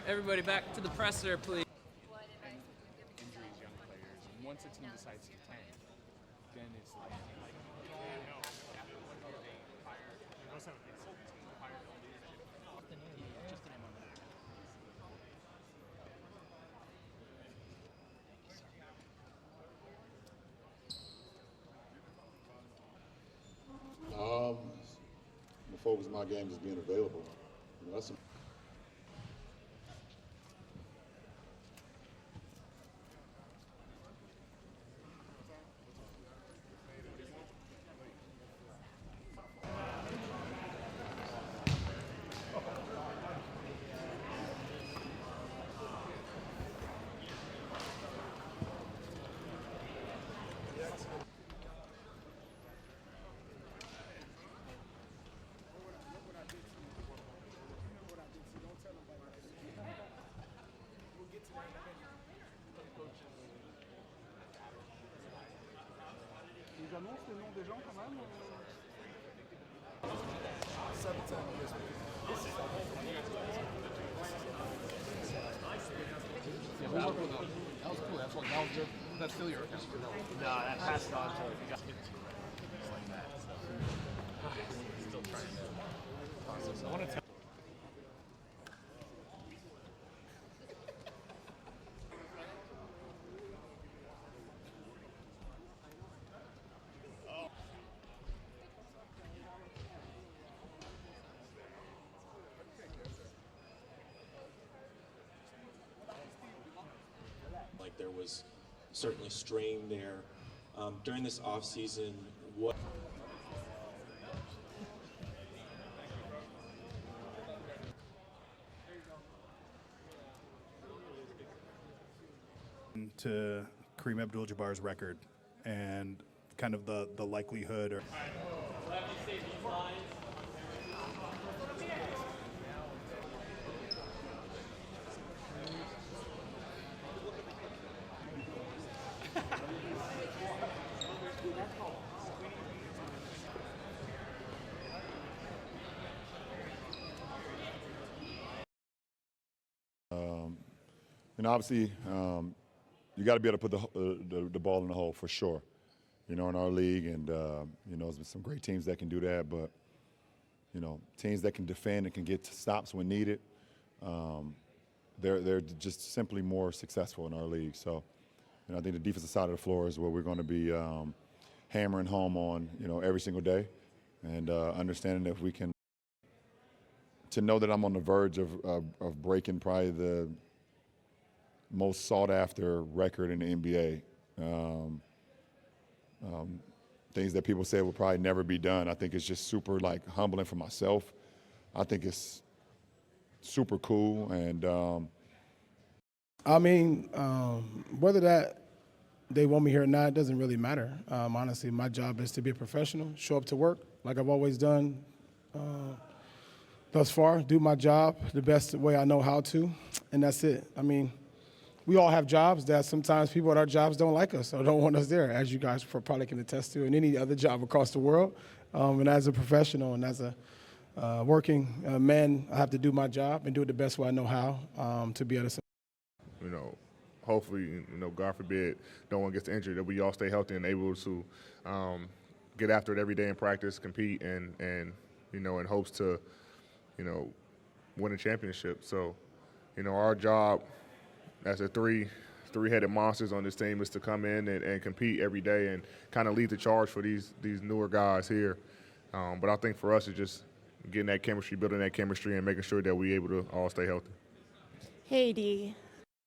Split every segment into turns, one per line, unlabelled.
Everybody back to the presser, please.
Injuries young players, and once a team decides to tank, then it's like
the focus of my game is being available. You know, that's
Ils annoncent le nom des gens quand même
that was cool. That's what that was good. That's still your account. No, that passed it on to you guys. It's like that. Still trying to. I want to tell.
There was certainly strain there. During this off-season, what...
To Kareem Abdul-Jabbar's record and kind of the likelihood or...
And obviously, you got to be able to put the ball in the hole for sure. You know, in our league, and you know, there's been some great teams that can do that. But you know, teams that can defend and can get stops when needed, they're just simply more successful in our league. So, you know, I think the defensive side of the floor is where we're going to be hammering home on, you know, every single day, and understanding if we can. To know that I'm on the verge of breaking probably the most sought-after record in the NBA. Things that people say will probably never be done. I think it's just super humbling for myself. I think it's super cool, and
I mean, whether that they want me here or not, it doesn't really matter. Honestly, my job is to be a professional, show up to work like I've always done thus far, do my job the best way I know how to, and that's it. I mean, we all have jobs that sometimes people at our jobs don't like us or don't want us there, as you guys probably can attest to, in any other job across the world. And as a professional and as a working man, I have to do my job and do it the best way I know how to be able to.
You know, hopefully, you know, God forbid, no one gets injured, that we all stay healthy and able to get after it every day in practice, compete, and you know, in hopes to, you know, win a championship. So, you know, our job as a three-headed monsters on this team is to come in and compete every day and kind of lead the charge for these newer guys here. But I think for us, it's just getting that chemistry, building that chemistry, and making sure that we're able to all stay healthy.
Hey, D.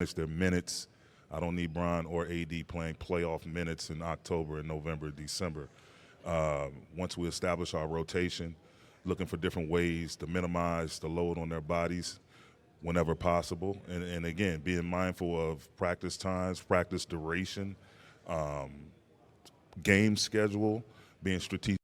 It's their minutes. I don't need Bron or AD playing playoff minutes in October and November, December. Once we establish our rotation, looking for different ways to minimize the load on their bodies whenever possible. And again, being mindful of practice times, practice duration, game schedule, being strategic.